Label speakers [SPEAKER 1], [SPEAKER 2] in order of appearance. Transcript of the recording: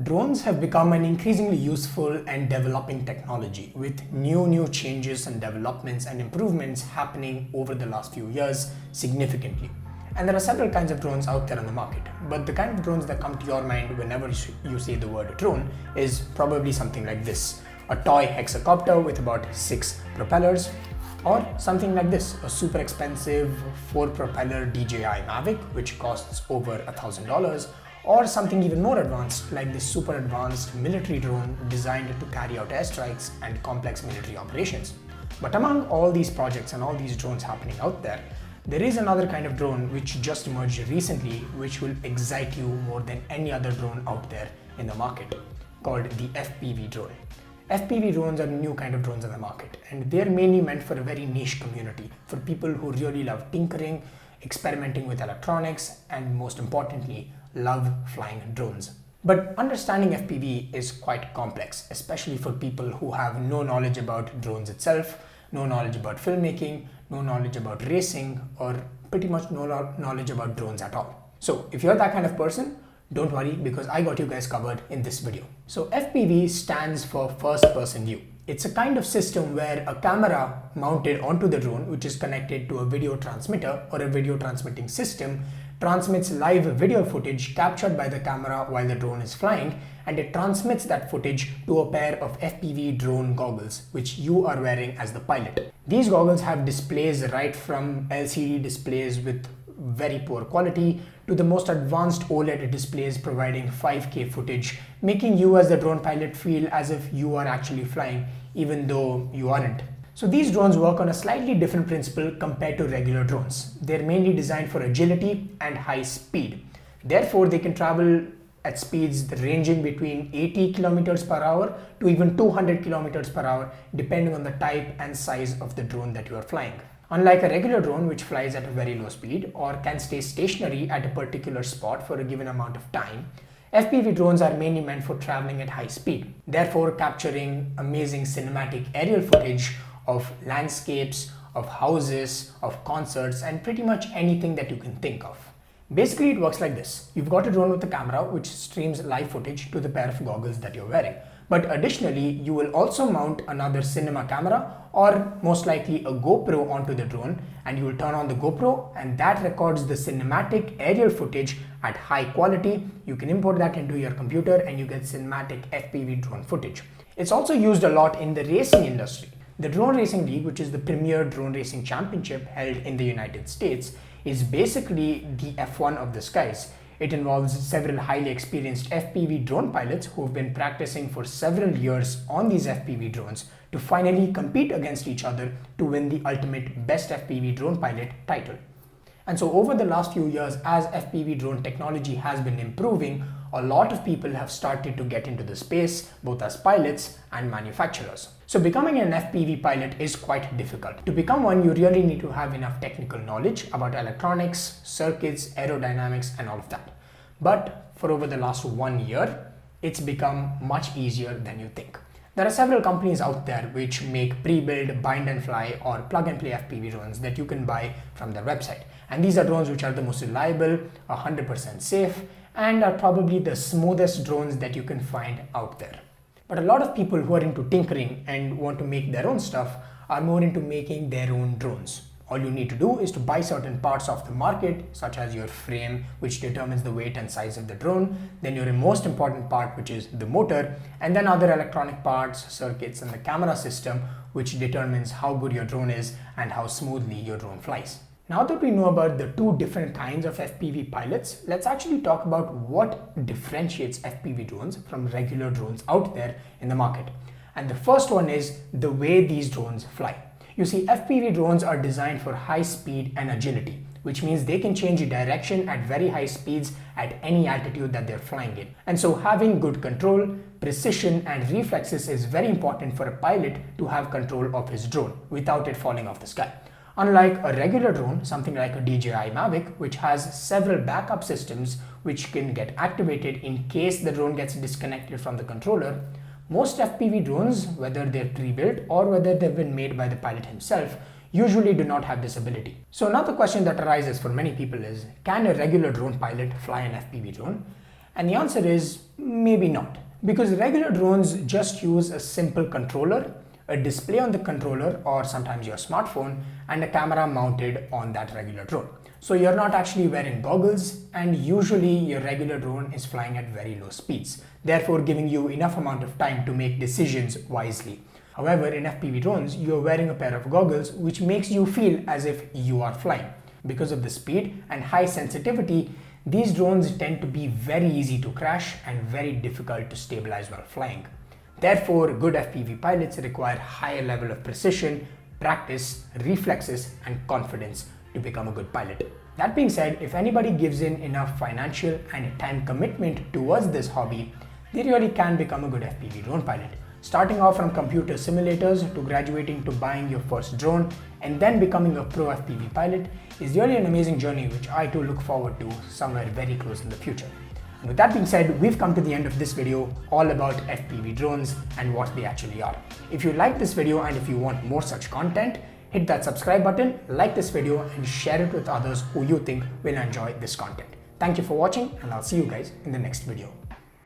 [SPEAKER 1] Drones have become an increasingly useful and developing technology with new changes and developments and improvements happening over the last few years significantly. And there are several kinds of drones out there on the market, but the kind of drones that come to your mind whenever you say the word drone is probably something like this: a toy hexacopter with about 6 propellers, or something like this, a super expensive 4-propeller DJI Mavic which costs over $1,000, or something even more advanced like this super advanced military drone designed to carry out airstrikes and complex military operations. But among all these projects and all these drones happening out there, there is another kind of drone which just emerged recently which will excite you more than any other drone out there in the market, called the FPV drone. FPV drones are a new kind of drones in the market, and they're mainly meant for a very niche community, for people who really love tinkering, experimenting with electronics, and most importantly, love flying drones. But understanding FPV is quite complex, especially for people who have no knowledge about drones itself, no knowledge about filmmaking, no knowledge about racing, or pretty much no knowledge about drones at all. So if you're that kind of person, don't worry, because I got you guys covered in this video. So FPV stands for first person view. It's a kind of system where a camera mounted onto the drone, which is connected to a video transmitter or a video transmitting system, transmits live video footage captured by the camera while the drone is flying, and it transmits that footage to a pair of FPV drone goggles, which you are wearing as the pilot. These goggles have displays right from LCD displays with very poor quality to the most advanced OLED displays providing 5K footage, making you as the drone pilot feel as if you are actually flying even though you aren't. So these drones work on a slightly different principle compared to regular drones. They're mainly designed for agility and high speed. Therefore, they can travel at speeds ranging between 80 kilometers per hour to even 200 kilometers per hour, depending on the type and size of the drone that you are flying. Unlike a regular drone which flies at a very low speed or can stay stationary at a particular spot for a given amount of time, FPV drones are mainly meant for traveling at high speed, therefore capturing amazing cinematic aerial footage of landscapes, of houses, of concerts, and pretty much anything that you can think of. Basically, it works like this. You've got a drone with a camera which streams live footage to the pair of goggles that you're wearing. But additionally, you will also mount another cinema camera or most likely a GoPro onto the drone, and you will turn on the GoPro and that records the cinematic aerial footage at high quality. You can import that into your computer and you get cinematic FPV drone footage. It's also used a lot in the racing industry. The Drone Racing League, which is the premier drone racing championship held in the United States, is basically the F1 of the skies. It involves several highly experienced FPV drone pilots who have been practicing for several years on these FPV drones to finally compete against each other to win the ultimate best FPV drone pilot title. And so over the last few years, as FPV drone technology has been improving, a lot of people have started to get into the space, both as pilots and manufacturers. So becoming an FPV pilot is quite difficult. To become one, you really need to have enough technical knowledge about electronics, circuits, aerodynamics, and all of that. But for over the last 1 year, it's become much easier than you think. There are several companies out there which make pre-built, bind and fly or plug and play FPV drones that you can buy from their website. And these are drones which are the most reliable, 100% safe, and are probably the smoothest drones that you can find out there. But a lot of people who are into tinkering and want to make their own stuff are more into making their own drones. All you need to do is to buy certain parts of the market, such as your frame, which determines the weight and size of the drone, then your most important part, which is the motor, and then other electronic parts, circuits, and the camera system, which determines how good your drone is and how smoothly your drone flies. Now that we know about the two different kinds of FPV pilots, let's actually talk about what differentiates FPV drones from regular drones out there in the market. And the first one is the way these drones fly. You see, FPV drones are designed for high speed and agility, which means they can change direction at very high speeds at any altitude that they're flying in. And so having good control, precision, and reflexes is very important for a pilot to have control of his drone without it falling off the sky. Unlike a regular drone, something like a DJI Mavic, which has several backup systems which can get activated in case the drone gets disconnected from the controller, most FPV drones, whether they're pre-built or whether they've been made by the pilot himself, usually do not have this ability. So now the question that arises for many people is, can a regular drone pilot fly an FPV drone? And the answer is maybe not. Because regular drones just use a simple controller, a display on the controller or sometimes your smartphone, and a camera mounted on that regular drone. So you're not actually wearing goggles, and usually your regular drone is flying at very low speeds, therefore giving you enough amount of time to make decisions wisely. However, in FPV drones, you're wearing a pair of goggles which makes you feel as if you are flying. Because of the speed and high sensitivity, these drones tend to be very easy to crash and very difficult to stabilize while flying. Therefore, good FPV pilots require higher level of precision, practice, reflexes, and confidence to become a good pilot. That being said, if anybody gives in enough financial and time commitment towards this hobby, they really can become a good FPV drone pilot. Starting off from computer simulators to graduating to buying your first drone and then becoming a pro FPV pilot is really an amazing journey which I too look forward to somewhere very close in the future. And with that being said, we've come to the end of this video all about FPV drones and what they actually are. If you like this video and if you want more such content, hit that subscribe button, like this video, and share it with others who you think will enjoy this content. Thank you for watching, and I'll see you guys in the next video.